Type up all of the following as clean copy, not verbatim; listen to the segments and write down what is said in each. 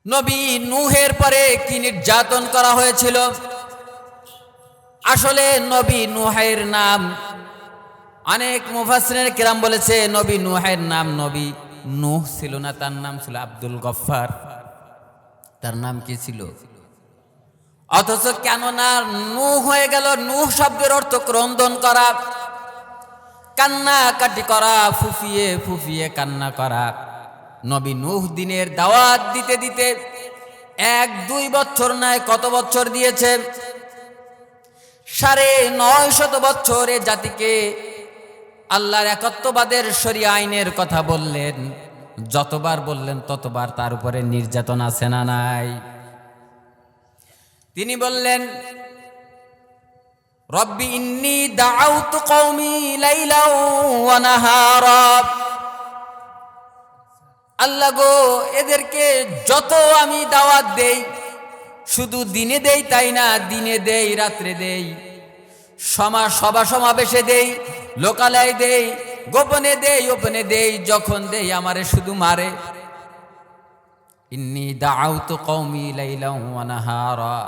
নবী নূহের পরে কি নির্যাতন করা হয়েছিল। আসলে নবী নূহের নাম অনেক মুফাসসিরিন কিরাম বলেছে নবী নূহের নাম নবী নূহ ছিল না, তার নাম ছিল আব্দুল গফফার। তার নাম কি ছিল? অথচ কেন না নূহ হয়ে গেল? নূহ শব্দের অর্থ ক্রন্দন করা, কান্নাকাটি করা, ফুফিয়ে ফুফিয়ে কান্না করা। নবী নূহ দিনের দাওয়াত দিতে দিতে 1-2 বছর নয়, কত বছর দিয়েছে? 950 বছর এ জাতিকে আল্লাহর একত্ববাদের শরিয়া আইনের কথা বললেন। যতবার বললেন ততবার তার উপরে নির্যাতন আছে না নাই? তিনি বললেন, রব্বি ইন্নী দাআউতু কওমি লাইলাও ওয়া নাহারা। আল্লাহ গো, এদেরকে যত আমি দাওয়াত দেই, শুধু দিনে দেই তাই না, দিনে দেই, রাত্রে দেই, সভা সমাবেশে দেই, লোকালয়ে দেই, গোপনে দেই, ওপেনে দেই, যখন দেই আমারে শুধু মারে। ইন্নী দাআউতু কওমি লাইলাও ওয়া নাহারা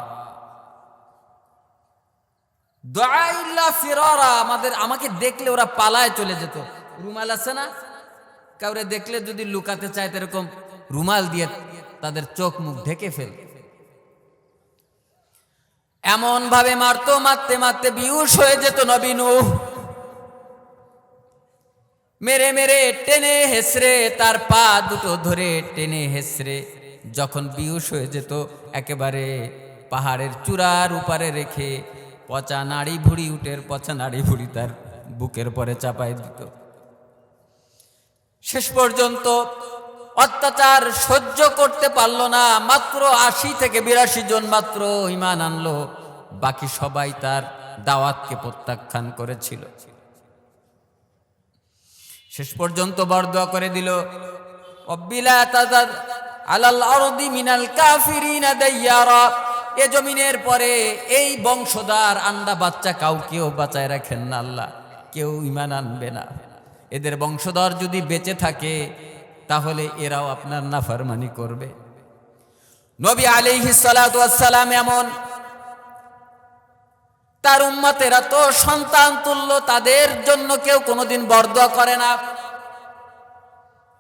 দুআ ইল্লা ফিরারা। আমাকে দেখলে ওরা পালায় চলে যেত। রুমাল আছে না, কাউরে দেখলে যদি লুকাতে চায় এরকম রুমাল দিয়ে তাদের চোখ মুখ ঢেকে ফেলে। এমন ভাবে মারতো, মারতে মারতে বিহুশ হয়ে যেত নবী নূহ। মেরে মেরে টেনে হেসরে তার পা দুটো ধরে টেনে হেসরে যখন বিহুশ হয়ে যেত, একেবারে পাহাড়ের চূড়ার উপরে রেখে পচা নাড়ি ভুড়ি, উটের পচা নাড়ি ভুড়ি তার বুকের পরে চাপাই দিত। শেষ পর্যন্ত অত্যাচার সহ্য করতে পারল না। মাত্র 80 থেকে 82 জন মাত্র ঈমান আনলো, বাকি সবাই তার দাওয়াতকে প্রত্যাখ্যান করেছিল। শেষ পর্যন্ত বরদোয়া করে দিল, রব্বিলা তাযার আলাল আরদি মিনাল কাফিরিনা দাইয়ারা। এ জমিনের পরে এই বংশধর আন্ডা বাচ্চা কাউকেও বাঁচায় রাখেন না আল্লাহ, কেউ ঈমান আনবে না। এদের বংশধর যদি বেঁচে থাকে তাহলে এরাও আপনার নাফরমানি করবে। নবী আলাইহিস সালাতু ওয়াস সালাম এমন, তার উম্মতেরা তো সন্তান তুল্য, তাদের জন্য কেউ কোনোদিন বরদোয়া করে না।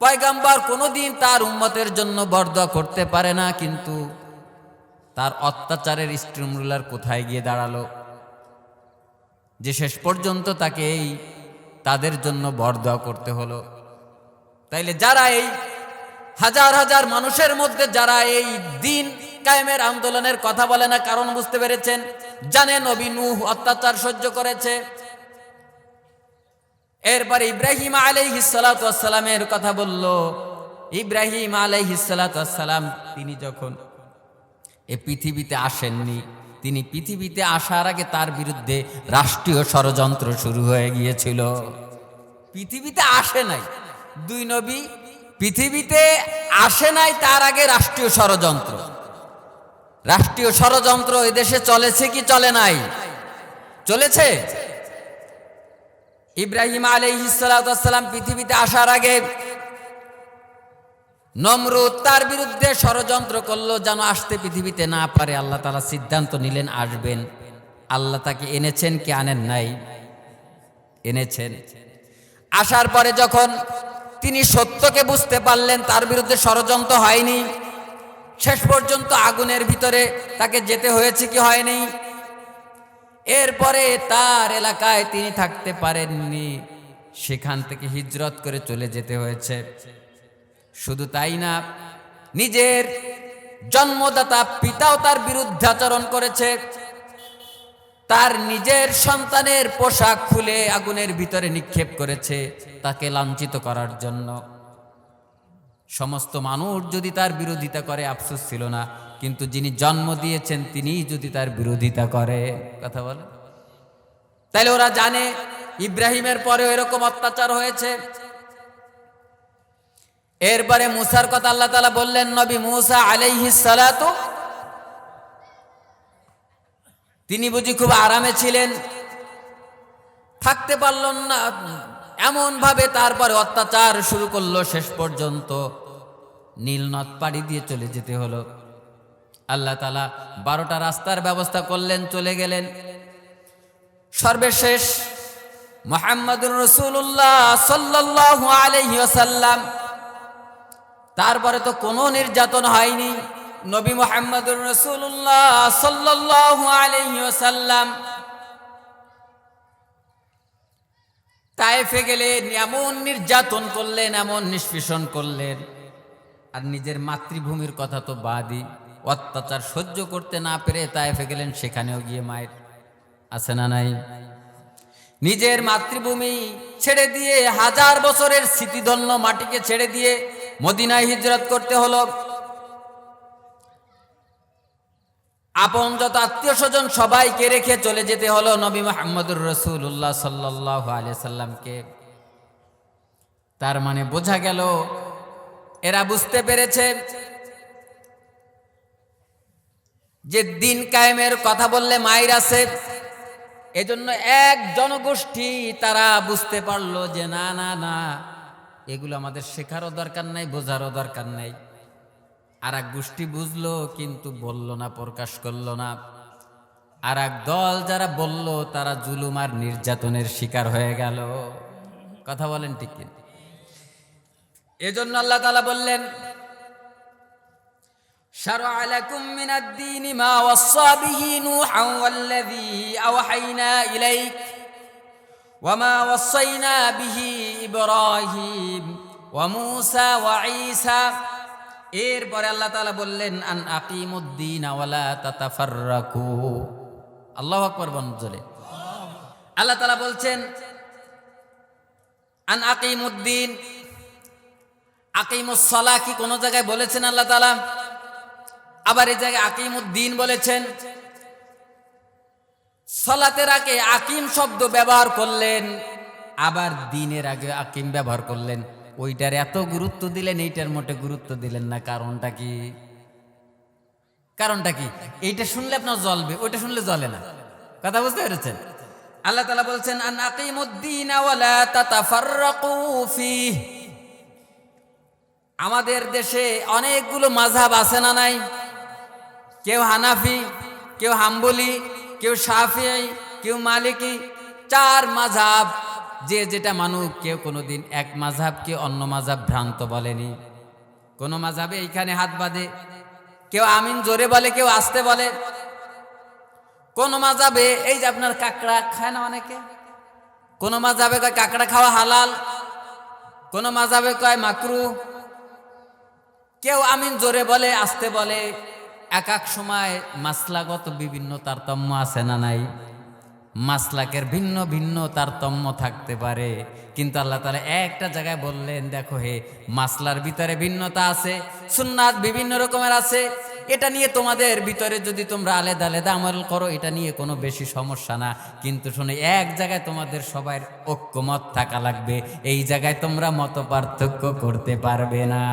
পয়গম্বর কোনোদিন তার উম্মতের জন্য বরদোয়া করতে পারে না, কিন্তু তার অত্যাচারের স্ট্রিম রুলার কোথায় গিয়ে দাঁড়ালো যে শেষ পর্যন্ত তাকে তাদের জন্য বরদোয়া করতে হলো। তাইলে যারা এই হাজার হাজার মানুষের মধ্যে যারা এই দিন কায়েমের আন্দোলনের কথা বলে না, কারণ বুঝতে পেরেছেন, জানে নবী নূহ অত্যাচার সহ্য করেছে। এরপরে ইব্রাহিম আলাইহিস সালাতু ওয়াস সালামের কথা বলল। ইব্রাহিম আলাইহিস সালাতু ওয়াস সালাম তিনি যখন এই পৃথিবীতে আসেননি, তিনি পৃথিবীতে আসার আগে তার বিরুদ্ধে রাষ্ট্রীয় ষড়যন্ত্র শুরু হয়ে গিয়েছিল। পৃথিবীতে আসে নাই, 2 নবী পৃথিবীতে আসে নাই, তার আগে রাষ্ট্রীয় ষড়যন্ত্র। রাষ্ট্রীয় ষড়যন্ত্র এদেশে চলেছে কি চলে নাই? চলেছে। ইব্রাহিম আলাইহিস সালাতু ওয়াস সালাম পৃথিবীতে আসার আগে নমরুদ তার বিরুদ্ধে ষড়যন্ত্র করলো যেন আসতে পৃথিবীতে না পারে। আল্লাহ তাআলা সিদ্ধান্ত নিলেন আসবেন। আল্লাহ তাকে এনেছেন কি আনেন নাই? এনেছেন। আসার পরে যখন তিনি সত্যকে বুঝতে পারলেন, তার বিরুদ্ধে ষড়যন্ত্র হয়নি। শেষ পর্যন্ত আগুনের ভিতরে তাকে যেতে হয়েছে কি হয়নি? এরপরে তার এলাকায় তিনি থাকতে পারেননি, সেখান থেকে হিজরত করে চলে যেতে হয়েছে। শুধু তাই না, নিজের জন্মদাতা পিতাও তার বিরুদ্ধে আচরণ করেছে। তার নিজের সন্তানের পোশাক খুলে আগুনের ভিতরে নিক্ষেপ করেছে তাকে লাঞ্ছিত করার জন্য। সমস্ত মানুষ যদি তার বিরোধিতা করে আফসোস ছিল না, কিন্তু যিনি জন্ম দিয়েছেন তিনিই যদি তার বিরোধিতা করে, কথা বলে, তাইলে ওরা জানে ইব্রাহিমের পরেও এরকম অত্যাচার হয়েছে। এরপরে মুসার কথা আল্লাহ তাআলা বললেন, নবী মুসা আলাইহিস সালাতু, তিনি বুঝি খুব আরামে ছিলেন, থাকতে পারলেন না, এমন ভাবে তারপরে অত্যাচার শুরু করলো। শেষ পর্যন্ত নীল নদ পাড়ি দিয়ে চলে যেতে হলো। আল্লাহ তাআলা 12টা রাস্তার ব্যবস্থা করলেন, চলে গেলেন। সর্বশেষ মুহাম্মদুর রাসূলুল্লাহ সাল্লাল্লাহু আলাইহি ওয়াসাল্লাম, তারপরে তো কোনো নির্যাতন হয়নি। নবী মুহাম্মদুর রাসূলুল্লাহ সাল্লাল্লাহু আলাইহি ওয়াসাল্লাম তায়েফে গেলেন, এমন নির্যাতন করলেন, এমন নিষ্পেষণ করলেন। আর নিজের মাতৃভূমির কথা তো বাদই, অত্যাচার সহ্য করতে না পেরে তায়েফে গেলেন, সেখানেও গিয়ে মায়ের আছে না নাই? নিজের মাতৃভূমি ছেড়ে দিয়ে, 1000 বছরের স্মৃতিধন্য মাটিকে ছেড়ে দিয়ে মদিনায় হিজরত করতে হলো। আপন যত আত্মীয় স্বজন সবাইকে রেখে চলে যেতে হলো নবী মুহাম্মদুর রাসূলুল্লাহ সাল্লাল্লাহু আলাইহি সাল্লামকে। তার মানে বোঝা গেল এরা বুঝতে পেরেছে যে দিন কায়েমের কথা বললে মায়ের আছে। এজন্য এক জনগোষ্ঠী তারা বুঝতে পারলো যে না না না, এগুলো আমাদের শেখারও দরকার নাই, বোঝারও দরকার নাই। আর এক গোষ্ঠী বুঝলো কিন্তু বলল না, প্রকাশ করলো না। আর এক দল যারা বলল তারা জুলুম আর নির্যাতনের শিকার হয়ে গেল। কথা বলেন ঠিক কি? এজন্য আল্লাহ তাআলা বললেন, শারআ লাকুম মিনাদ দীনি মা ওয়াসসা বিহি নূহান ওয়াল্লাযী আওহাইনা ইলাইক ওয়া মা ওয়াসাইনা বিহি ইব্রাহিম ওয়া মূসা ওয়া ঈসা। এরপরে আল্লাহ তাআলা বললেন, আন আকিমুদ্দিন ওয়া লা তাতাফাররাকু। আল্লাহু আকবার বন্ধুরে। আল্লাহ তাআলা বলছেন আন আকিমুদ্দিন। আকিমুস সালাহ কি কোন জায়গায় বলেছেন আল্লাহ তাআলা? আবার এই জায়গায় আকিমুদ্দিন বলেছেন। সালাতের আগে আকিম শব্দ ব্যবহার করলেন, আবার দিনের আগে আকিম ব্যবহার করলেন। ওইটার এত গুরুত্ব দিলেন, এইটার মোটে গুরুত্ব দিলেন না। কারণটা কি? কারণটা কি? এইটা শুনলে আপনার জ্বলবে, ওইটা শুনলে জ্বলে না। কথা বুঝতে পেরেছেন? আল্লাহ তাআলা বলছেন আন আকিমুদ্দিন ওয়া লা তাতাফাররাকু ফিহি। আমাদের দেশে অনেকগুলো মাযহাব আছে না নাই? কেউ হানাফি, কেউ হাম্বলি, কেউ শাফিঈ, কেউ মালিকি। 4 মাযহাব। যে যেটা মানুষ, কেউ কোনোদিন এক মাযহাবকে অন্য মাযহাব ভ্রান্ত বলেনি। কোন মাযহাবে এইখানে হাত বাঁধে, কেউ আমিন জোরে বলে, কেউ আস্তে বলে। কোন মাযহাবে এই যে আপনার কাঁকড়া খায় না অনেকে, কোন মাযহাবে কয় কাঁকড়া খাওয়া হালাল, কোন মাযহাবে কয় মাকরুহ। কেউ আমিন জোরে বলে, আস্তে বলে। এক এক সময় মাসলাগত বিভিন্ন তারতম্য আছে না নাই? মাসলাকের ভিন্ন ভিন্ন তারতম্য থাকতে পারে, কিন্তু আল্লাহ তাআলা একটা জায়গায় বললেন, দেখো হে, মাসলার ভিতরে ভিন্নতা আছে, সুন্নাত বিভিন্ন রকমের আছে। এটা নিয়ে তোমাদের ভিতরে যদি তোমরা আলাদা আলাদা আমল করো, এটা নিয়ে কোনো বেশি সমস্যা না। কিন্তু শোনো, এক জায়গায় তোমাদের সবার ঐক্যমত থাকা লাগবে। এই জায়গায় তোমরা মত পার্থক্য করতে পারবে না।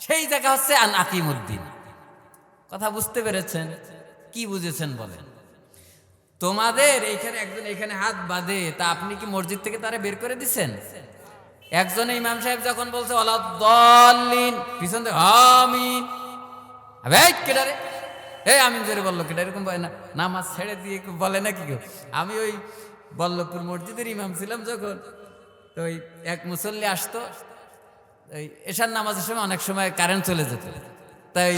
সেই জায়গা হচ্ছে আন আকিমুদ্দিন। কথা বুঝতে পেরেছেন? কি বুঝেছেন বলেন? তোমাদের এইখানে একজন এখানে হাত বাঁধে, তা আপনি কি মসজিদ থেকে তারা বের করে দিচ্ছেন? একজন ইমাম সাহেব যখন বলছে ওয়ালাদ-দাল্লিন, পিছন থেকে আমিন, কেডারে আমিন জোরে বললো, কেডা এরকম বলে না? নামাজ ছেড়ে দিয়ে বলে না কি কেউ? আমি ওই বল্লভপুর মসজিদের ইমাম ছিলাম যখন, তো ওই এক মুসল্লি আসতো, ওই এশার নামাজের সময় অনেক সময় কারেন্ট চলে যেত। তাই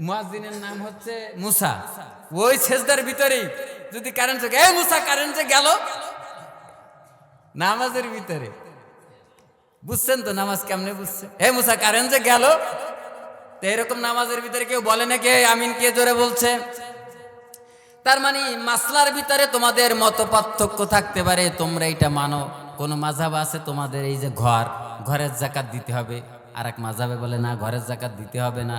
মুয়াজ্জিনের নাম হচ্ছে মুসা। ওই সেজদার ভিতরেই যদি কারেন্ট চলে, এই মুসা কারেন্ট যে গেল নামাজের ভিতরে, বুঝছেন তো নামাজ কেমনে বুঝছে? হে মুসা কারেন্ট যে গেল। তো এরকম নামাজের ভিতরে কেউ বলে নাকি আমিন কে জোরে বলছে? তার মানে মাসলার ভিতরে তোমাদের মত পার্থক্য থাকতে পারে, তোমরা এটা মানো। কোন মাযহাব আছে তোমাদের এই যে ঘরের যাকাত দিতে হবে, আর এক মাযহাবে বলে না, ঘরের যাকাত দিতে হবে না।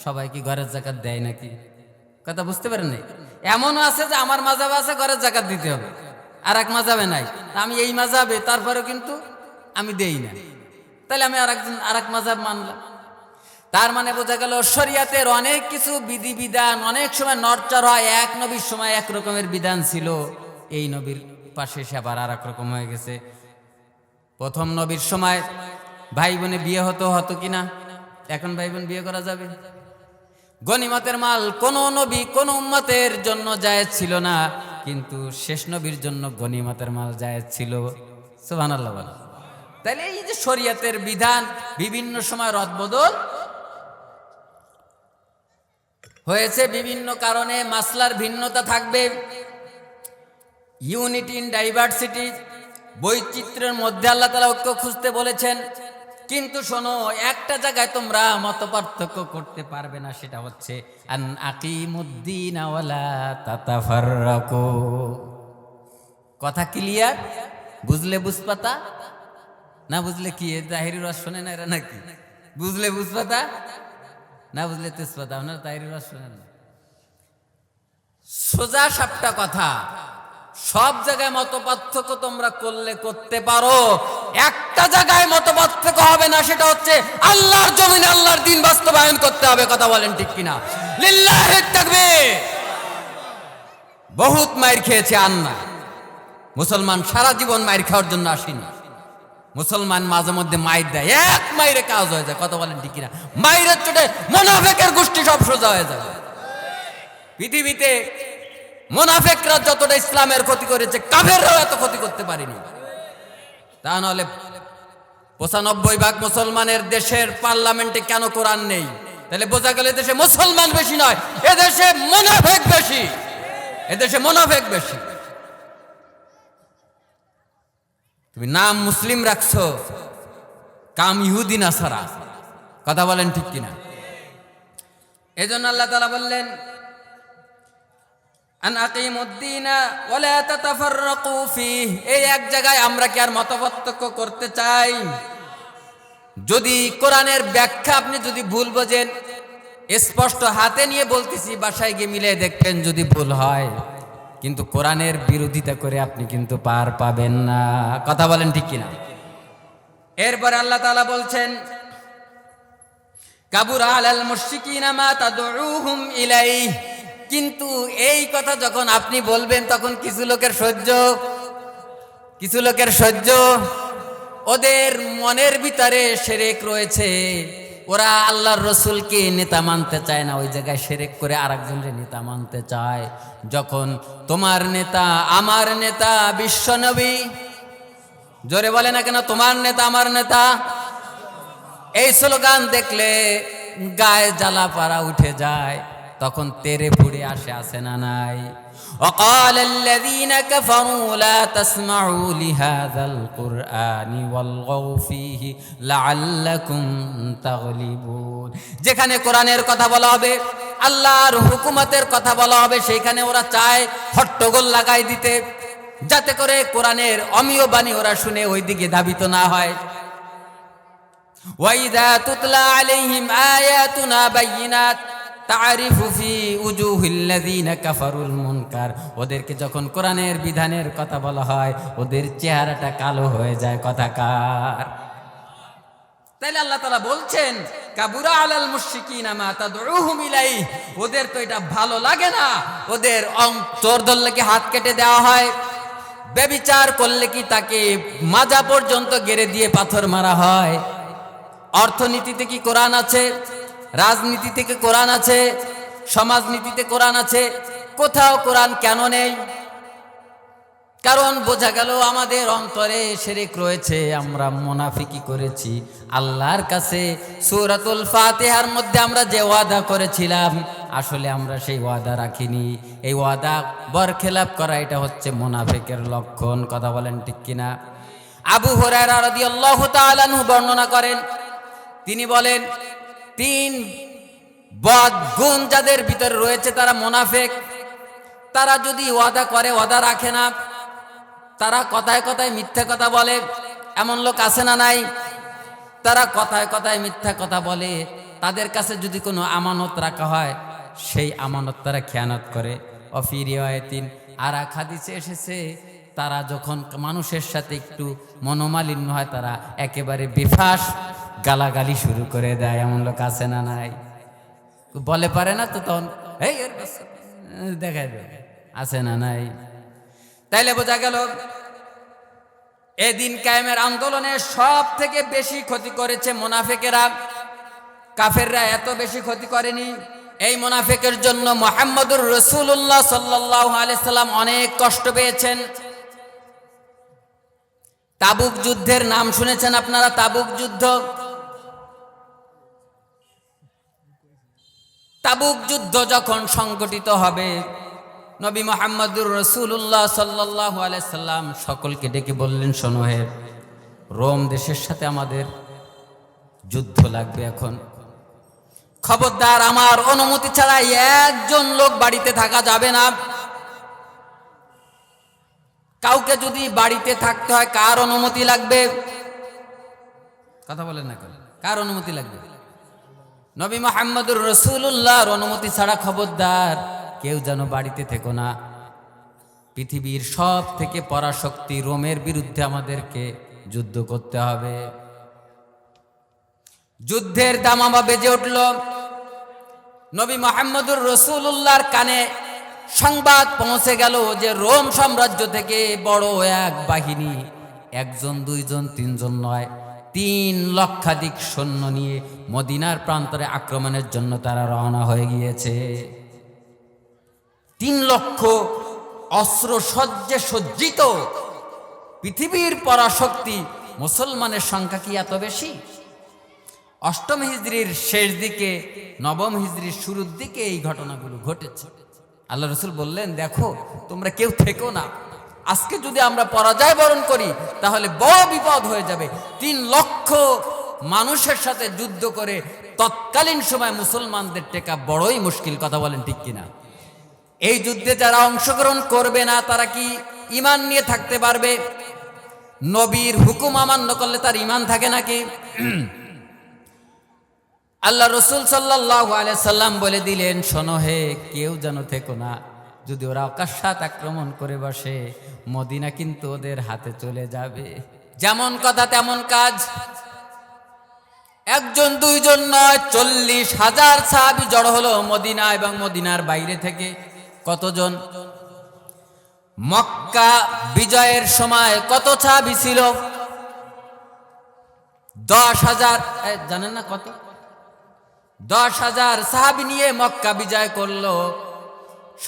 সবাই কি ঘরের যাকাত দেয় নাকি? কথা বুঝতে পারেন নাই? এমনও আছে যে আমার মাযহাবে আছে ঘরের যাকাত দিতে হবে, আর এক মাযহাবে নাই। আমি এই মাযহাবে, তারপরেও কিন্তু আমি দেই না। তাহলে আমি আর এক মাযহাব মানলাম। তার মানে বোঝা গেল শরীয়তের অনেক কিছু বিধিবিধান অনেক সময় নড়চড় হয়। এক নবীর সময় এক রকমের বিধান ছিল, এই নবীর পাশে সে আবার আর এক রকম হয়ে গেছে। প্রথম নবীর সময় ভাই বোনে বিয়ে হতো কিনা? এখন ভাই বোন বিয়ে করা যাবে? গনিমতের মাল কোন নবী কোন উম্মতের জন্য জায়েজ ছিল না, কিন্তু শেষ নবীর জন্য গনিমতের মাল জায়েজ ছিল। সুবহানাল্লাহ বলেন। তাহলে এই যে শরীয়তের বিধান বিভিন্ন সময় রদবদল হয়েছে, বিভিন্ন কারণে মাসলার ভিন্নতা থাকবে। ইউনিটি ইন ডাইভার্সিটি, বৈচিত্র্যের মধ্যে আল্লাহ তাআলা ঐক্য খুঁজতে বলেছেন। কিন্তু শোনো, একটা জায়গায় তোমরা মত পার্থক্য করতে পারবে না, সেটা হচ্ছে আন আকিমুদ্দিন ওয়ালা তাতাফাররাকু। কথা ক্লিয়ার? বুঝলে বুঝপাতা, না বুঝলে কি তাহিরি রস শোনে না এরা নাকি? বুঝলে বুঝপাতা, না বুঝলে তেজপাতা। আপনারা তাহিরি রস শোনেন না? সোজা সাপটা কথা, সব জায়গায় মত পার্থক্য তোমরা করতে পারো, একটা জায়গায় মত পার্থক্য হবে না, সেটা হচ্ছে আল্লাহর জমিনে আল্লাহর দ্বীন বাস্তবায়ন করতে হবে। কথা বলেন ঠিক কিনা? লিল্লাহিত তাকবীর। বহুত মাইর খেয়েছে আন্না, মুসলমান সারা জীবন মাইর খাওয়ার জন্য আসেনি। মুসলমান মাঝে মধ্যে মাইর দেয়, এক মাইরে কাজ হয়ে যায়। কথা বলেন ঠিক কিনা? মাইরের চোটে মুনাফিকের গোষ্ঠী সব সোজা হয়ে যায়। পৃথিবীতে মুনাফিকরা যতটা ইসলামের ক্ষতি করেছে, কাফেররাও এত ক্ষতি করতে পারেনি। তা নাহলে ৯৫% মুসলমানের দেশের পার্লামেন্টে কেন কোরআন নেই? তাহলে বোঝা গেল এদেশে মুসলমান বেশি নয়, এদেশে মুনাফিক বেশি। এদেশে মুনাফিক বেশি। তুমি নাম মুসলিম রাখছো, কাম ইহুদি নাসারা। কথা বলেন ঠিক কিনা? এজন্য আল্লাহ তাআলা বললেন আন আকিমুদ্দিনা ওয়ালা তাতাফাররাকু ফীহি। এই এক জায়গায় আমরা কি আর মতপার্থক্য করতে চাই? যদি কোরআনের ব্যাখ্যা আপনি যদি ভুল বোঝেন, স্পষ্ট হাতে নিয়ে বলতেছি, বাসায় গিয়ে মিলে দেখবেন যদি ভুল হয়, কিন্তু কোরআনের বিরোধিতা করে আপনি কিন্তু পার পাবেন না। কথা বলেন ঠিক কিনা? এরপরে আল্লাহ তাআলা বলছেন কাবুরা আলাল মুশরিকিনা মা তাদউহুম ইলাইহি। কিন্তু এই কথা যখন আপনি বলবেন, তখন কিছু লোকের সহ্য, ওদের মনের ভিতরে শিরক রয়েছে। ওরা আল্লাহর রসুলকে নেতা মানতে চায় না, ওই জায়গায় শিরক করে আরেকজনের নেতা মানতে চায়। যখন তোমার নেতা আমার নেতা বিশ্বনবী, জোরে বলে না কেন, তোমার নেতা আমার নেতা, এই স্লোগান দেখলে গায়ে জ্বালা পাড়া উঠে যায়, তখন তেরে ফুড়ে আসে না নাই? وقال الذين كفروا لا تسمعوا لهذا القرآن والغوا فيه لعلكم تغلبون। যেখানে কোরআনের কথা বলা হবে, আল্লাহর হুকুমতের কথা বলা হবে, সেইখানে ওরা চায় হট্টগোল লাগাই দিতে, যাতে করে কোরআনের অমীয় বাণী ওরা শুনে ওই দিকে ধাবিত না হয়। وَإِذَا تُتْلَى عَلَيْهِمْ آيَاتُنَا بَيِّنَاتٍ তারিফু ফি উজুহিল্লাযীনা কাফারুল মুনকার। ওদেরকে যখন কোরআনের বিধানের কথা বলা হয়, ওদের চেহারাটা কালো হয়ে যায়। কথাকার। তাইলে আল্লাহ তাআলা বলছেন কাবুরা আলাল মুশরিকিনা মা তাদউহুম ইলাইহি। ওদের তো এটা ভালো লাগে না, ওদের চোর ধরলে কি হাত কেটে দেওয়া হয়, ব্যভিচার করলে কি তাকে মাজা পর্যন্ত গেড়ে দিয়ে পাথর মারা হয়। অর্থনীতিতে কি কোরআন আছে? রাজনীতিতে কি কোরআন আছে? সমাজনীতিতে কোরআন আছে? কোথাও কোরআন কেন নেই? কারণ বোঝা গেল আমাদের অন্তরে শিরক রয়েছে, আমরা মুনাফিকি করেছি। আল্লাহর কাছে সূরাতুল ফাতিহার মধ্যে আমরা যে ওয়াদা করেছিলাম, আসলে আমরা সেই ওয়াদা রাখিনি। এই ওয়াদা বরখেলাপ করা, এটা হচ্ছে মুনাফিকের লক্ষণ। কথা বলেন ঠিক কিনা? আবু হুরায়রা রাদিয়াল্লাহু তাআলা আনহু বর্ণনা করেন, তিনি বলেন 3 বদ গুণ যাদের ভিতরে রয়েছে তারা মুনাফিক। তারা যদি ওয়াদা করে ওয়াদা রাখে না, তারা কথায় কথায় মিথ্যা কথা বলে। এমন লোক আছে না নাই? তারা কথায় কথায় মিথ্যা কথা বলে। তাদের কাছে যদি কোনো আমানত রাখা হয়, সেই আমানত তারা খেয়ানত করে। অফি রিওয়ায়াতিন, আর এক হাদিসে এসেছে, তারা যখন মানুষের সাথে একটু মনোমালিন্য হয়, তারা একেবারে বেফাস গালাগালি শুরু করে দেয়। এমন লোক আছে না নাই? বলে পারে না তো, তখন এই দেখাই দেবে, আছে না নাই? তাইলে বোঝা গেল এদিন কায়েমের আন্দোলনে সব থেকে বেশি ক্ষতি করেছে মুনাফিকেরা, কাফেররা এত বেশি ক্ষতি করেনি। এই মুনাফিকের জন্য মুহাম্মদুর রাসূলুল্লাহ সাল্লাল্লাহু আলাইহি সাল্লাম অনেক কষ্ট পেয়েছেন। তাবুক যুদ্ধের নাম শুনেছেন আপনারা? তাবুক যুদ্ধ, তাবুক যুদ্ধ যখন সংগঠিত হবে, নবী মুহাম্মদুর রাসূলুল্লাহ সাল্লাল্লাহু আলাইহি সাল্লাম সকলকে ডেকে বললেন, শোনো হে, রোম দেশের সাথে আমাদের যুদ্ধ লাগবে এখন। খবরদার, আমার অনুমতি ছাড়া একজন লোক বাড়িতে থাকা যাবে না। কাউকে যদি বাড়িতে থাকতে হয়, কার অনুমতি লাগবে? কথা বলেন না, কার অনুমতি লাগবে? নবী মুহাম্মদুর রাসূলুল্লাহর অনুমতি ছাড়া খবরদার কেউ যেন বাড়িতে থেকো না। পৃথিবীর সব থেকে পরাশক্তি রোমের বিরুদ্ধে আমাদেরকে যুদ্ধ করতে হবে। যুদ্ধের দামামা বেজে উঠল। নবী মুহাম্মদুর রাসূলুল্লাহর কানে সংবাদ পৌঁছে গেল যে রোম সাম্রাজ্য থেকে বড় এক বাহিনী, একজন, দুইজন, তিনজন নয়, 3 লক্ষাধিক সৈন্য নিয়ে মদিনার প্রান্তরে আক্রমণের জন্য তারা রওনা হয়ে গিয়েছে। 3 লক্ষ অস্ত্র সজ্জে সজ্জিত পৃথিবীর পরাশক্তি মুসলমানের সংখ্যা কি এত বেশি? 8ম হিজরির শেষ দিকে, 9ম হিজরির শুরুর দিকে এই ঘটনাগুলো ঘটেছে। আল্লাহ রাসূল বললেন, দেখো তোমরা কেউ থেকো না, আজকে যদি আমরা পরাজয় বরণ করি তাহলে বড় বিপদ হয়ে যাবে। 3 লক্ষ মানুষের সাথে যুদ্ধ করে তৎকালীন সময় মুসলমানদের টেকা বড়ই মুশকিল। কথা বলেন ঠিক কিনা? এই যুদ্ধে যারা অংশগ্রহণ করবে না তারা কি ঈমান নিয়ে থাকতে পারবে? নবীর হুকুম অমান্য করলে তার ঈমান থাকে নাকি? আল্লাহ রাসূল সাল্লাল্লাহু আলাইহি সাল্লাম বলে দিলেন, শোনো হে, কেউ যেন থেকো না। যদি ওরা অকস্মাৎ আক্রমণ করে বসে, মদিনা কিন্তু ওদের হাতে চলে যাবে। যেমন কথা তেমন কাজ। একজন, দুইজন নয়, 40,000 সাহাবী জড়ো হলো মদিনা এবং মদিনার বাইরে থেকে। কতজন? মক্কা বিজয়ের সময় কত সাহাবী ছিল? 10,000। জানেন না কত? 10,000 সাহাবী নিয়ে মক্কা বিজয় করলো।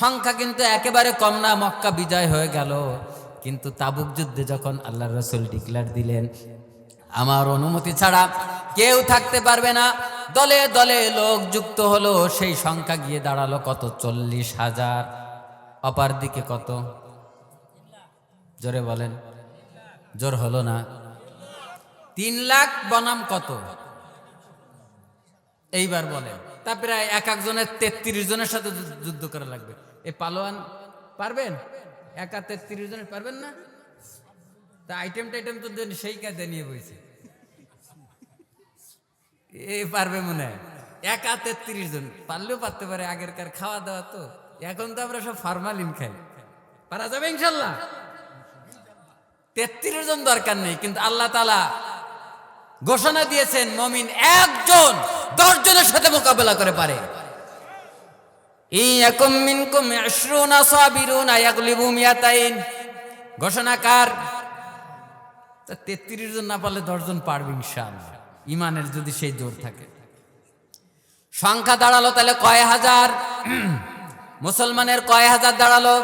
সংখ্যা কিন্তু একেবারে কম না, মক্কা বিজয় হয়ে গেল। কিন্তু তাবুক যুদ্ধে যখন আল্লাহর রাসূল ডিক্লেয়ার দিলেন, আমার অনুমতি ছাড়া কেউ থাকতে পারবে না, দলে দলে লোক যুক্ত হলো। সেই সংখ্যা গিয়ে দাঁড়ালো কত? 40,000। অপার দিকে কত? জোরে বলেন, জোর হলো না? 3 লাখ বনাম কত? এইবার বলেন। তা প্রায় এক একজনের 33 জনের সাথে যুদ্ধ করা লাগবে। এই পালোয়ান পারবেন? একা 33 জনের পারবেন না? তা আইটেম তো সেই কাজে নিয়ে বইছে, এ পারবে মনে হয়? একা 33 জন পারলেও পারতে পারে, আগেরকার খাওয়া দাওয়া তো। এখন তো আমরা সব ফরমালিন খাই। পারা যাবে ইনশাল্লাহ? 33 জন দরকার নেই, কিন্তু আল্লাহ তাআলা ঘোষণা দিয়েছেন মুমিন একজন 10 জনের সাথে মোকাবেলা করে পারে। ইয়াকুম মিনকুম 20 সাবিরুনা ইয়াগলিবু মিয়াতাইন। ঘোষণা কার? 33 জন না পারলে 10 জন পারবে ইনশাআল্লাহ, ইমানের যদি সেই জোর থাকে। সংখ্যা দাঁড়ালো তাহলে কয় হাজার? মুসলমানের কয় হাজার দাঁড়ালো?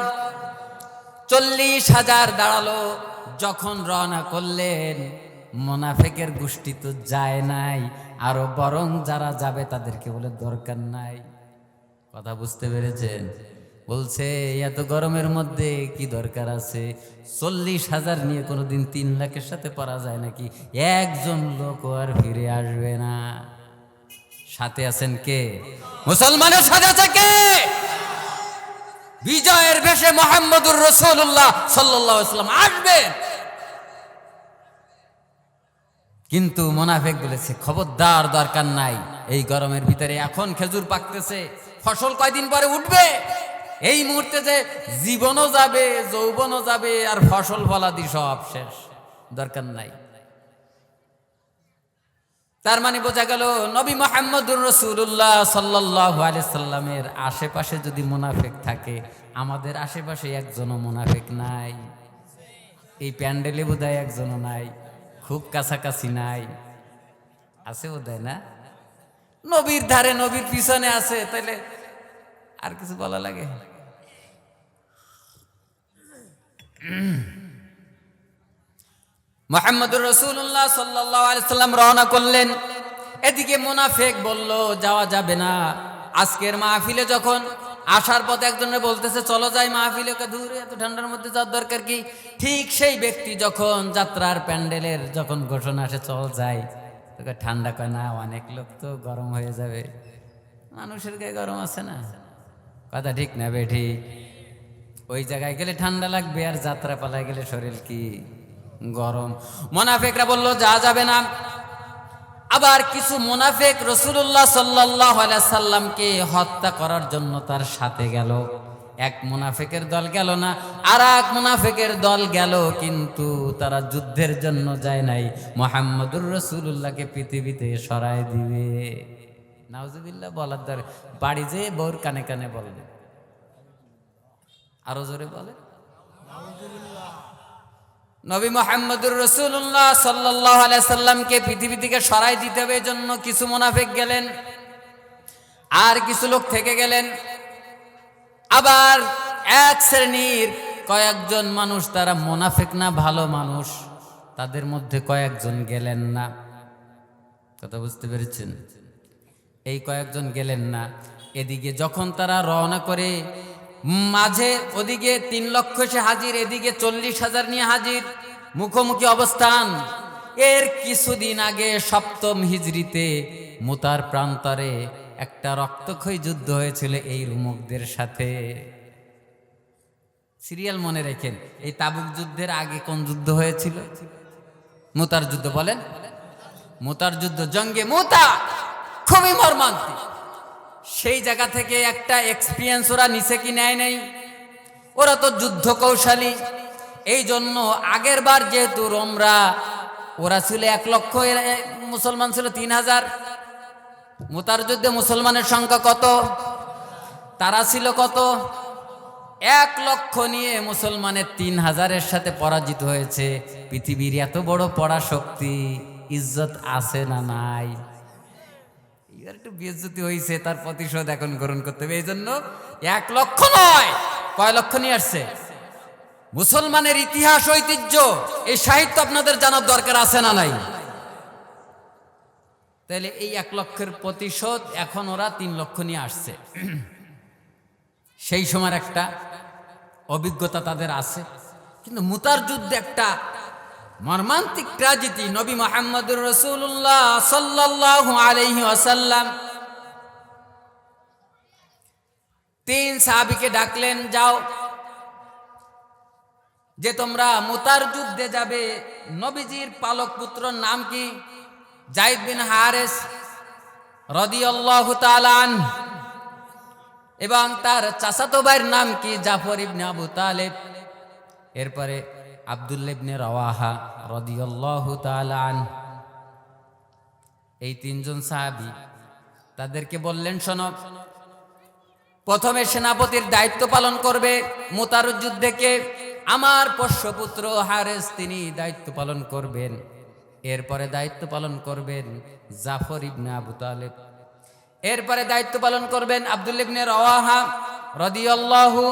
40,000 দাঁড়ালো। যখন রওনা করলেন, মুনাফিকের গোষ্ঠী তো যায় নাই, আরো বরং যারা যাবে তাদেরকে বলে দরকার নাই। কথা বুঝতে পেরেছেন? বলছে এত গরমের মধ্যে কি দরকার আছে? 40,000 নিয়ে কোনোদিন 3 লাখের সাথে পারা যায় নাকি? একজন লোক আর ফিরে আসবে না। সাথে আছেন কে? মুসলমানের সাথে আছে কে? বিজয়ের বেশে মুহাম্মদুর রাসূলুল্লাহ সাল্লাল্লাহু আলাইহি ওয়াসাল্লাম আসবেন। কিন্তু মুনাফিক বলেছে, খবরদার, দরকার নাই। এই গরমের ভিতরে এখন খেজুর পাকতেছে, ফসল কয়দিন পরে উঠবে। এই মুহূর্তে যে জীবনও যাবে, যৌবনও যাবে, আর ফসল ফলাদি সব শেষ, দরকার নাই। তার মানে বোঝা গেল নবী মুহাম্মদুর রাসূলুল্লাহ সাল্লাল্লাহু আলাইহি সাল্লামের আশেপাশে যদি মুনাফিক থাকে, আমাদের আশেপাশে একজনও মুনাফিক নাই। এই প্যান্ডেলে বোধহয় একজনও নাই, খুব কাছাকাছি নাই, আছে বোধহয় না? নবীর ধারে নবীর পিছনে আছে, তাইলে আর কিছু বলা লাগে? মুহাম্মদুর রাসূলুল্লাহ সাল্লাল্লাহু আলাইহি সাল্লাম রওনা করলেন। এদিকে মুনাফিক বলল যাওয়া যাবে না। আজকের মাহফিলে যখন আসার পথে একজনের বলতেছে চলো যাই মাহফিলে, দূরে এত ঠান্ডার মধ্যে যাওয়ার দরকার কি? ঠিক সেই ব্যক্তি যখন যাত্রার প্যান্ডেলের যখন ঘোষণা আসে চল যাই, তোকে ঠান্ডা কয় না, অনেক লোক তো গরম হয়ে যাবে। মানুষের গায়ে গরম আছে না? কথা ঠিক না বেঠি? ওই জায়গায় গেলে ঠান্ডা লাগবে, আর যাত্রা পালায় গেলে শরীর কি গরম। মুনাফিকরা বলল যাওয়া যাবে না। আবার কিছু মুনাফিক রাসূলুল্লাহ সাল্লাল্লাহু আলাইহি সাল্লামকে হত্যা করার জন্য তার সাথে গেল। এক মুনাফিকের দল গেল না, আর এক মুনাফিকের দল গেল, কিন্তু তারা যুদ্ধের জন্য যায় নাই, মুহাম্মদুর রাসূলুল্লাহকে পৃথিবীতে সরায় দিবে। নাউজুবিল্লাহ বলার দর, বাড়ি যেয়ে বউর কানে কানে বলবে, আরো জোরে বলে নবী মুহাম্মদুর রাসূলুল্লাহ সাল্লাল্লাহু আলাইহি সাল্লামকে পৃথিবী থেকে সরাই দিতে হবে। এজন্য কিছু মুনাফিক গেলেন, আর কিছু লোক থেকে গেলেন। আবার এক শ্রেণীর কয়েকজন মানুষ, তারা মুনাফিক না ভালো মানুষ, তাদের মধ্যে কয়েকজন গেলেন না। কথা বুঝতে পেরেছেন? এই কয়েকজন গেলেন না। এদিকে যখন তারা রওনা করে, মাঝে ওদিকে 3 লক্ষ এসে হাজির, এদিকে 40,000 নিয়ে হাজির, মুখোমুখি অবস্থান। এর কিছুদিন আগে 7ম হিজরিতে মুতার প্রান্তরে একটা রক্তক্ষয়ী যুদ্ধ হয়েছিল এই রুমকদের সাথে। সিরিয়াল মনে রেখেন, এই তাবুক যুদ্ধের আগে কোন যুদ্ধ হয়েছিল? মুতার যুদ্ধ। বলেন, মুতার যুদ্ধ, জঙ্গে মুতা, খুবই মর্মান্তিক। সেই জায়গা থেকে একটা এক্সপিরিয়েন্স ওরা নিছে কি নেয় নাই? ওরা তো যুদ্ধ কৌশলী। এই জন্য আগের বার যেহেতু রোমরা, ওরা ছিল 1 লক্ষ, মুসলমান ছিল 3,000। মুতার যুদ্ধে মুসলমানের সংখ্যা কত? তারা ছিল কত? 1 লক্ষ নিয়ে মুসলমানের 3,000-এর সাথে পরাজিত হয়েছে। পৃথিবীর এত বড় পরাশক্তি, ইজ্জত আছে না নাই? একটু বেইজ্জতি হয়েছে, তার প্রতিশোধ এখন গ্রহণ করতে হবে। এই জন্য 1 লক্ষ নয়, কয় লক্ষ নিয়ে আসছে? মুসলমানের ইতিহাস, ঐতিহ্য, এই সাহিত্য আপনাদের জানার দরকার আছে না নাই? তাহলে এই 1 লক্ষের প্রতিশোধ এখন ওরা 3 লক্ষ নিয়ে আসছে। সেই সময়ের একটা অভিজ্ঞতা তাদের আছে। কিন্তু মুতার যুদ্ধে একটা মর্মান্তিক ট্র্যাজেডি। নবী মুহাম্মদুর রাসূলুল্লাহ সাল্লাল্লাহু আলাইহি ওয়াসাল্লাম 3 সাহাবীকে ডাকলেন, যাও যে তোমরা মুতার যুদ্ধে যাবে। নবীজির পালক পুত্রর নাম কি? যায়েদ বিন হারেস রাদিয়াল্লাহু তাআলা আনহু। এবং তার চাচাতো ভাইয়ের নাম কি? জাফর ইবনে আবু তালেব। এরপরে আব্দুল্লাহ ইবনে রাওয়াহা রাদিয়াল্লাহু তাআলা আনহু। এই 3 জন সাহাবী, তাদেরকে বললেন শোনো, প্রথমে সেনাপতির দায়িত্ব পালন করবে মুতার যুদ্ধে কে? আমার পোষ্যপুত্র হারেস, তিনি দায়িত্ব পালন করবেন। এরপরে দায়িত্ব পালন করবেন জাফর ইবনে আবু তালেব। এরপরে দায়িত্ব পালন করবেন আব্দুল্লাহ ইবনে রাওয়াহা রাদিয়াল্লাহু,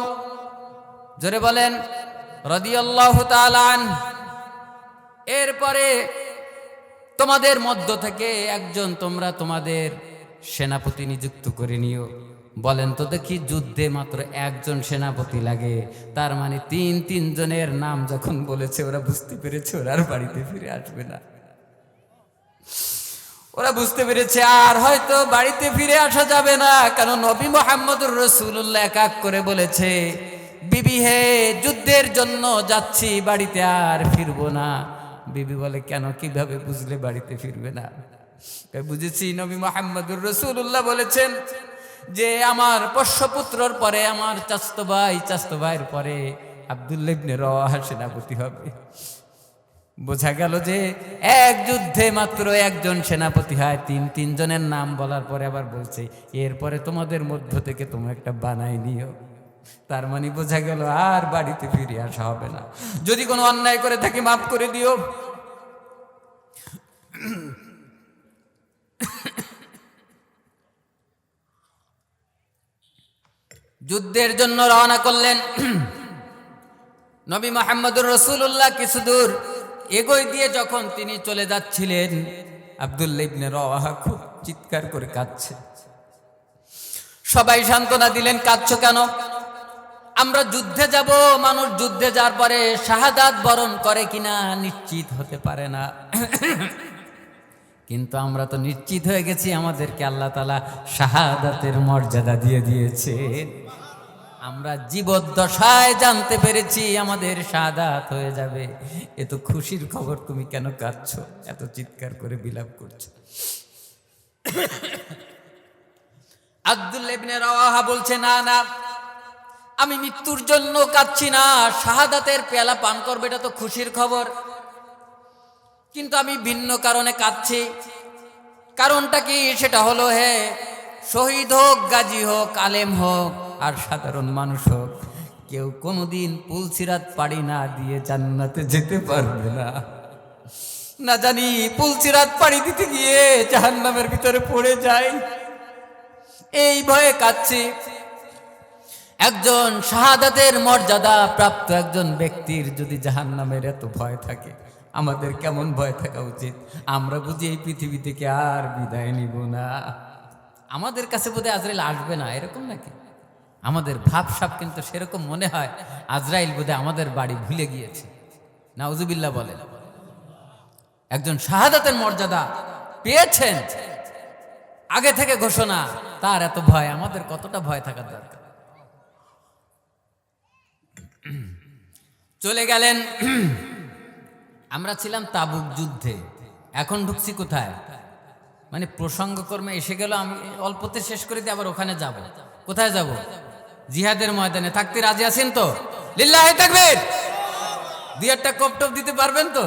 জোরে বলেন, রাদিয়াল্লাহু তাআলা আনহু। এরপরে তোমাদের মধ্য থেকে একজন তোমরা তোমাদের সেনাপতি নিযুক্ত করে নিও। বলেন তো দেখি, যুদ্ধে মাত্র 1 জন সেনাপতি লাগে, তার মানে 3 জনের নাম যখন বলেছে, ওরা বুঝতে পেরেছে ওরা আর বাড়িতে ফিরে আসবে না। ওরা বুঝতে পেরেছে আর হয়তো বাড়িতে ফিরে আসা যাবে না, কারণ নবী মুহাম্মদুর রাসূলুল্লাহ এক করে বলেছে, বিবি হে, যুদ্ধের জন্য যাচ্ছি, বাড়িতে আর ফিরবো না। বিবি বলে, কেন, কিভাবে বুঝলে বাড়িতে ফিরবে না? বুঝেছি, নবী মুহাম্মদুর রাসূলুল্লাহ বলেছেন যে আমার পোষ্যপুত্রর পরে আমার চাচতো ভাইয়ের পরে আব্দুল্লাহ ইবনে রাওয়াহা সেনাপতি হবে। বোঝা গেল যে এক যুদ্ধে মাত্র 1 জন সেনাপতি হয়। 3 জনের নাম বলার পরে আবার বলছে, এরপরে তোমাদের মধ্য থেকে তোমরা একটা বানাই নিও। তার মানে বোঝা গেল আর বাড়িতে ফিরে আসা হবে না। যদি কোনো অন্যায় করে থাকি মাফ করে দিও। যুদ্ধের জন্য রওনা করলেন নবী মুহাম্মদুর রাসূলুল্লাহ। কিছু দূর এগোয় দিয়ে যখন তিনি চলে যাচ্ছিলেন, আব্দুল্লাহ ইবনে রাওয়াহা খুব চিৎকার করে কাঁদছে। সবাই সান্ত্বনা দিলেন, কাঁদছো কেন? আমরা যুদ্ধে যাব, মানুষ যুদ্ধে যাওয়ার পরে শাহাদাত বরণ করে কিনা নিশ্চিত হতে পারে না, কিন্তু আমরা তো নিশ্চিত হয়ে গেছি আমাদেরকে আল্লাহ তাআলা শাহাদাতের মর্যাদা দিয়ে দিয়েছে। আমরা জীবদ্দশায় জানতে পেরেছি আমাদের শাহাদাত হয়ে যাবে। এ তো খুশির খবর, তুমি কেন কাঁদছো, এত চিৎকার করে বিলাপ করছো? আব্দুল্লাহ ইবনে রাওয়াহা বলছে, না না, আমি মৃত্যুর জন্য কাঁদছি না, শাহাদাতের পেয়ালা পান করবে, এটা তো খুশির খবর, কিন্তু আমি ভিন্ন কারণে কাঁদছি। কারণটা কি? সেটা হলো, হে শহীদ হোক, গাজী হোক, আলেম হোক আর সাধারণ মানুষ হোক, কেউ কোনোদিন পুলসিরাত পাড়ি না দিয়ে জান্নাতে যেতে পারবে না। না জানি পুলসিরাত পাড়ি দিতে গিয়ে জাহান্নামের ভিতরে পড়ে যায়, এই ভয়ে কাঁদছি। একজন শাহাদাতের মর্যাদা প্রাপ্ত একজন ব্যক্তির যদি জাহান্নামের এত ভয় থাকে, আমাদের কেমন ভয় থাকা উচিত? আমরা বুঝি এই পৃথিবী থেকে আর বিদায় নিব না, আমাদের কাছে বোধহয় আজরাইল আসবে না, এরকম নাকি? আমাদের ভাবসাব কিন্তু সেরকম মনে হয় আজরাইল বোধহয় আমাদের বাড়ি ভুলে গিয়েছে। নাউজুবিল্লাহ বলেন। একজন শাহাদাতের মর্যাদা পেয়েছেন, আগে থেকে ঘোষণা, তার এত ভয়, আমাদের কতটা ভয় থাকার দরকার? চলে গেলেন। আমরা ছিলাম তাবুক যুদ্ধে, এখন ঢুকছি কোথায়? মানে প্রসঙ্গক্রমে এসে গেল, আমি অল্পতে শেষ করে দিয়ে আবার ওখানে যাব। কোথায় যাব? জিহাদের ময়দানে। থাকতে রাজি আছেন তো? লিল্লাহি তাকবীর। দুই একটা কপটপ দিতে পারবেন তো?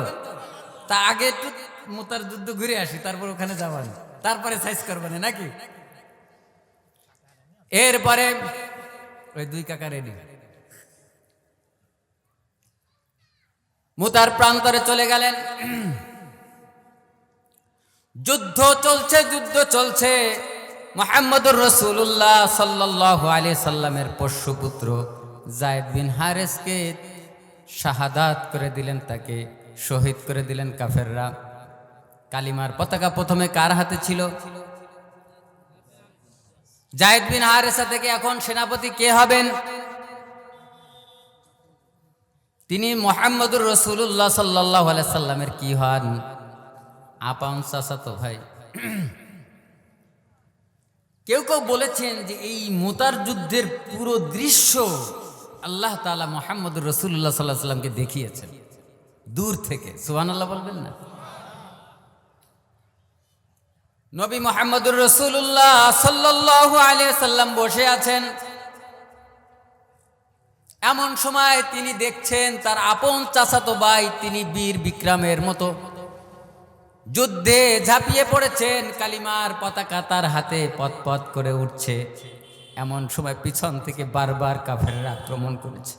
তা আগে একটু মুতার যুদ্ধ ঘুরে আসি, তারপর ওখানে যাবেন, তারপরে সাইজ করবেন নাকি? এরপরে ওই দুই কাকা রেডি, মুতার প্রান্তরে চলে গেলেন। যুদ্ধ চলছে, যুদ্ধ চলছে। মুহাম্মদুর রাসূলুল্লাহ সাল্লাল্লাহু আলাইহি সাল্লামের পোষ্যপুত্র যায়েদ বিন হারেসকে শাহাদাত করে দিলেন, তাকে শহীদ করে দিলেন কাফেররা। কালিমার পতাকা প্রথমে কার হাতে ছিল? যায়েদ বিন হারেসা থেকে এখন সেনাপতি কে হবেন? তিনি মুহাম্মদুর রাসূলুল্লাহ সাল্লাল্লাহু আলাইহি সাল্লামের কি হন? আপন চাচাতো ভাই। কেউ কেউ বলেছেন যে এই মুতার যুদ্ধের পুরো দৃশ্য আল্লাহ তাআলা মুহাম্মদুর রাসূলুল্লাহ সাল্লাল্লাহু আলাইহি সাল্লামকে দেখিয়েছেন দূর থেকে। সুবহানাল্লাহ বলবেন না? নবী মুহাম্মদুর রাসূলুল্লাহ সাল্লাল্লাহু আলাইহি সাল্লাম বসে আছেন। এমন সময় তিনি দেখছেন তার আপন চাচাতো ভাই, তিনি বীর বিক্রমের মতো যুদ্ধে ঝাঁপিয়ে পড়েছেন, কালিমার পতাকা তার হাতে পতপত করে উঠছে। এমন সময় পিছন থেকে বারবার কাফেররা আক্রমণ করেছে।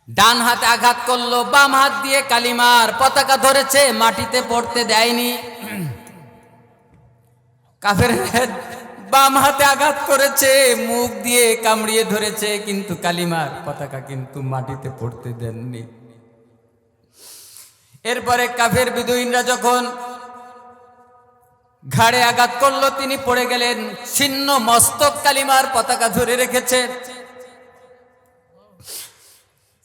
ডান হাতে আঘাত করলো, বাম হাত দিয়ে কালিমার পতাকা ধরেছে, মাটিতে পড়তে দেয়নি। কাফেররা বাম হাতে আঘাত করেছে, মুখ দিয়ে কামড়িয়ে ধরেছে, কিন্তু কালিমার পতাকা কিন্তু মাটিতে পড়তে দেননি। এরপরে কাফের বিদুইনরা যখন ঘাড়ে আঘাত করলো, তিনি পড়ে গেলেন। ছিন্ন মস্তক কালিমার পতাকা ধরে রেখেছে।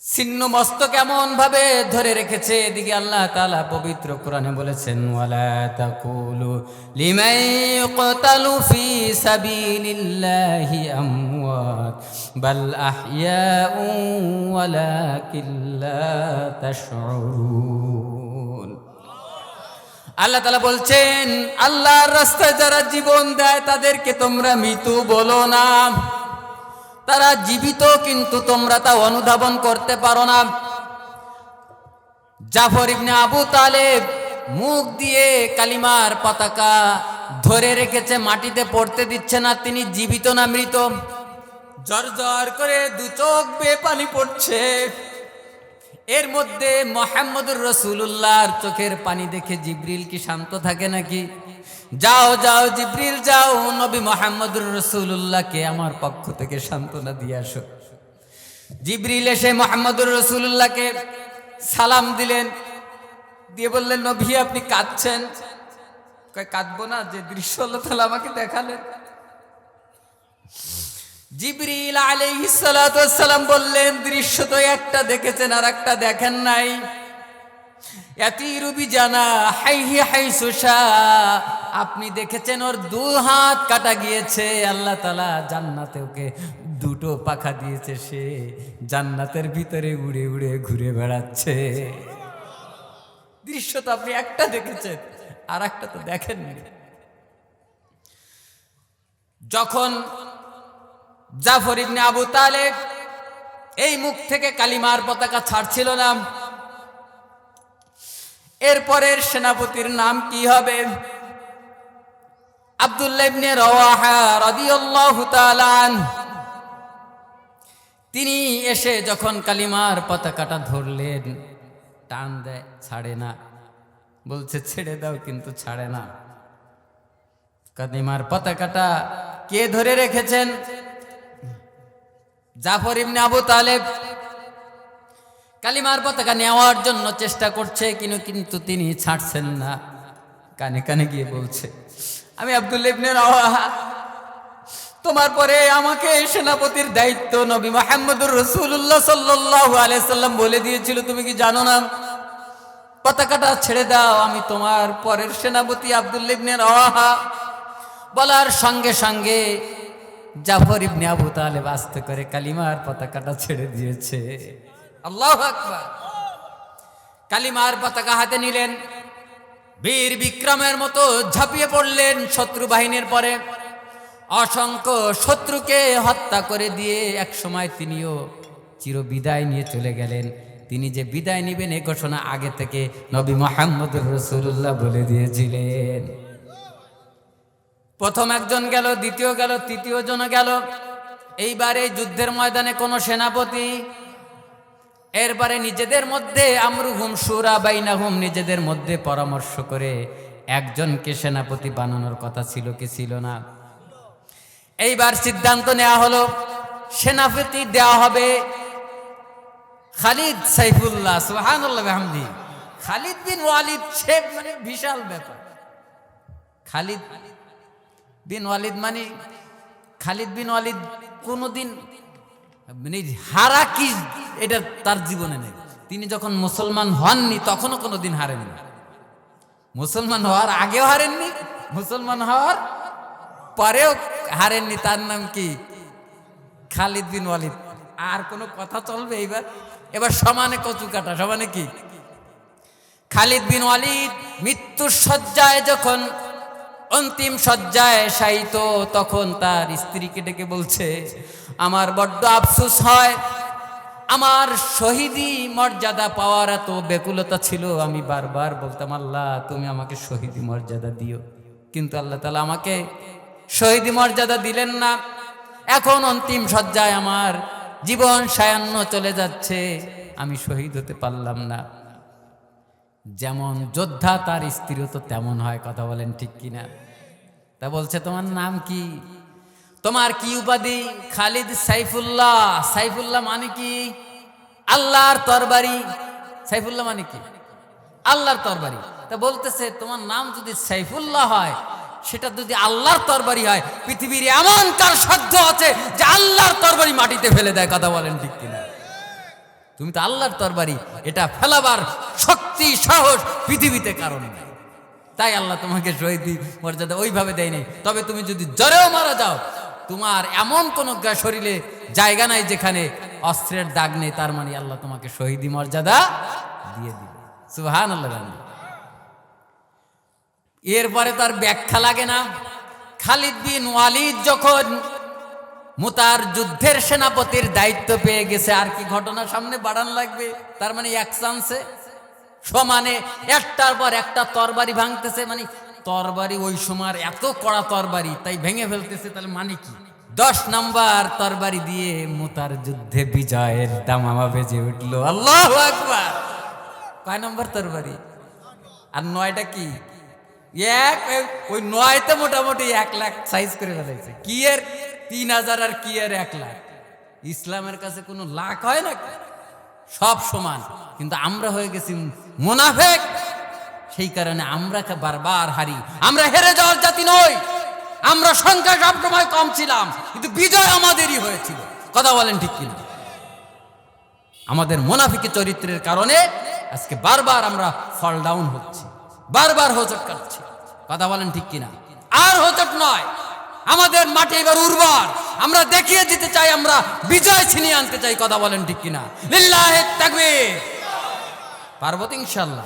ছিন্ন মস্তক এমন ভাবে ধরে রেখেছে, এদিকে আল্লাহ তাআলা পবিত্র কোরআনে বলেছেন, ওয়ালা তাকুলু লিমান ইউকতালু ফি সাবিলিল্লাহি আমওয়াত বাল আহইয়াউ ওয়ালাকিন লা তাশউরুন। আল্লাহ তাআলা বলছেন, আল্লাহর রাস্তায় যারা জীবন দেয় তাদেরকে তোমরা মৃত্যু বলো না, তারা জীবিত, কিন্তু তোমরা তা অনুধাবন করতে পারো না। জাফর ইবনে আবু তালেব মুখ দিয়ে কালিমার পতাকা ধরে রেখেছে, মাটিতে পড়তে দিচ্ছে না। তিনি জীবিত না মৃত? জর করে দু চোখ বেয়ে পানি পড়ছে। এর মধ্যে মুহাম্মদুর রাসূলুল্লাহর চোখের পানি দেখে জিবরিল কি শান্ত থাকে নাকি? যাও যাও জিবরিল যাও, নবী মুহাম্মদুর রাসূলুল্লাহকে আমার পক্ষ থেকে সান্ত্বনা দিয়ে আসো। জিবরিল এসে মুহাম্মদুর রাসূলুল্লাহকে সালাম দিলেন, দিয়ে বললেন নবী আপনি কাঁদছেন? কয় কাঁদবো না, যে দৃশ্য আল্লাহ তাআলা আমাকে দেখালেন। জিবরিল আলাইহিস সালাতু ওয়াস সালাম বললেন দৃশ্য তো একটা দেখেছেন আর একটা দেখেন নাই। ইয়াতিরু বিজানা হাইহি হাইসু শা, আপনি দেখেছেন ওর দু হাত কাটা গিয়েছে, আল্লাহ তাআলা জান্নাতে ওকে দুটো পাখা দিয়েছে, সে জান্নাতের ভিতরে উড়ে উড়ে ঘুরে বেড়াচ্ছে। দৃশ্য তো আপনি একটা দেখেছেন আর একটা তো দেখেননি। যখন জাফর ইবনে আবু তালেব এই মুখ থেকে কালিমার পতাকা ছাড়ছিল না, এরপরের সেনাপতির নাম কি হবে? আব্দুল্লাহ ইবনে রাওয়াহা রাদিয়াল্লাহু তাআলা আনহু। তিনি এসে যখন কালিমার পতাকাটা ধরলেন, টান দেয়, ছাড়ে না, বলছে ছেড়ে দাও, কিন্তু ছাড়ে না। কালিমার পতাকাটা কে ধরে রেখেছেন? জাফর ইবনে আবু তালেব। কালিমার পতাকা নেওয়ার জন্য চেষ্টা করছে, কিন্তু তিনি ছাড়ছেন না। কানে কানে গিয়ে বলছে আমি আব্দুল্লাহ ইবনে রাওয়াহা, তোমার পরে আমাকে সেনাপতির দায়িত্ব নবী মুহাম্মদুর রাসূলুল্লাহ সাল্লাল্লাহু আলাইহি সাল্লাম বলে দিয়েছিল, তুমি কি জানো না? পতাকাটা ছেড়ে দাও, আমি তোমার পরের সেনাপতি আব্দুল্লাহ ইবনে রাওয়াহা। বলার সঙ্গে সঙ্গে জাফর ইবনে আবু তালেব আস্তে করে কালিমার পতাকাটা ছেড়ে দিয়েছে। আল্লাহু আকবার। কালিমার পতাকা হাতে নিলেন, বীর বিক্রমের মতো ঝাঁপিয়ে পড়লেন শত্রু বাহিনীর পরে। অসংখ্য শত্রুকে হত্যা করে দিয়ে এক সময় তিনিও চির বিদায় নিয়ে চলে গেলেন। তিনি যে বিদায় নেবেন এই ঘোষণা আগে থেকে নবী মুহাম্মদুর রাসূলুল্লাহ বলে দিয়েছিলেন। প্রথম একজন গেল, দ্বিতীয় গেল, তৃতীয় জন গেল। এইবার এই যুদ্ধের ময়দানে কোন সেনাপতি, এরপরে নিজেদের মধ্যে আমরুহুম শুরা বাইনাহুম, নিজেদের মধ্যে পরামর্শ করে একজনকে সেনাপতি বানানোর কথা ছিল কি ছিল না? এইবার সিদ্ধান্ত নেওয়া হলো সেনাপতি দেওয়া হবে খালিদ সাইফুল্লাহ। সুবহানাল্লাহ বিহামদি। খালিদ বিন ওয়ালিদ, সে মানে বিশাল ব্যাপার। খালিদ বিন ওয়ালিদ মানে, খালিদ বিন ওয়ালিদ কোনোদিন মানে হারা কি এটা তার জীবনে নেই। তিনি যখন মুসলমান হননি তখনও কোনোদিন হারেননি। মুসলমান হওয়ার আগেও হারেননি, মুসলমান হওয়ার পরেও হারেননি। তার নাম কি? খালিদ বিন ওয়ালিদ। আর কোনো কথা চলবে? এবার সমানে কচু কাটা, সমানে কি? খালিদ বিন ওয়ালিদ মৃত্যুর শয্যায় যখন অন্তিম শয্যায় শায়িত, তখন তার স্ত্রীকে ডেকে বলছে আমার বড্ড আফসোস হয়, আমার শহীদি মর্যাদা পাওয়ার এত ব্যাকুলতা ছিল, আমি বারবার বলতাম আল্লাহ তুমি আমাকে শহীদি মর্যাদা দিও, কিন্তু আল্লাহ তাআলা আমাকে শহীদি মর্যাদা দিলেন না। এখন অন্তিম শয্যায় আমার জীবন সায়ান্ন চলে যাচ্ছে, আমি শহীদ হতে পারলাম না। যেমন যোদ্ধা তার স্ত্রীও তো তেমন হয়, কথা বলেন ঠিক কিনা? তা বলছে তোমার নাম কি, তোমার কি উপাধি? খালিদ সাইফুল্লাহ। সাইফুল্লাহ মানে কি? আল্লাহর তরবারি। সাইফুল্লাহ মানে কি? আল্লাহর তরবারি। তা বলতেছে তোমার নাম যদি সাইফুল্লাহ হয়, সেটা যদি আল্লাহর তরবারি হয়, পৃথিবীর এমন কার সাধ্য আছে যে আল্লাহর তরবারি মাটিতে ফেলে দেয়? কথা বলেন ঠিক কিনা? তুমি তো আল্লাহর তরবারি, এটা ফেলাবার শক্তি সাহস পৃথিবীতে কারণ নেই। তাই আল্লাহ তোমাকে শহীদি মর্যাদা ওইভাবে দেয় নাই। তবে তুমি যদি জ্বরেও মারা যাও, তোমার এমন কোন শরীরে জায়গা নাই যেখানে অস্ত্রের দাগ নেই, তার মানে আল্লাহ তোমাকে শহীদি মর্যাদা দিয়ে দিবে। সুবহানাল্লাহ। এরপরে তার ব্যাখ্যা লাগে না। খালিদ বিন ওয়ালিদ যখন মুতার যুদ্ধের সেনাপতির দায়িত্ব পেয়ে গেছে, আর কি ঘটনা সামনে বাড়ান লাগবে? তার মানে এক চান্সে সমানে একটার পর একটা তরবারি ভাঙতেছে। মানে তরবারি ওই সময় এত কড়া তরবারি, তাই ভেঙে ফেলতেছে। তাহলে মানে কি? 10 নাম্বার তরবারি দিয়ে মুতার যুদ্ধে বিজয়ের দামামা বেজে উঠলো। আল্লাহু আকবার। কয় নাম্বার তরবারি? আর 9টা কি? ওই 9তে মোটামুটি 1 লাখ সাইজ করে ফেলাইছে। কি এর 3000 আর কি এর 1 লাখ? ইসলামের কাছে কোনো লাখ হয় না, সব সমান। কিন্তু আমরা হয়ে গেছি মুনাফিক, সেই কারণে আমরা বারবার হারি। আমরা হেরে যাওয়ার জাতি নই, আমরা সংখ্যা সবসময় কম ছিলাম, কিন্তু বিজয় আমাদেরই হয়েছিল। কথা বলেন ঠিক কিনা? আমাদের মুনাফিকি চরিত্রের কারণে আজকে বারবার আমরা ফল ডাউন হচ্ছি, বারবার হোঁচট কাটছি। কথা বলেন ঠিক কিনা? আর হোঁচট নয়, আমাদের মাটি এবার উর্বর। আমরা দেখিয়ে দিতে চাই, আমরা বিজয় ছিনিয়ে আনতে চাই। কথা বলেন ঠিক কিনা? লিল্লাহি তাকবীর। পারবো তো ইনশাআল্লাহ।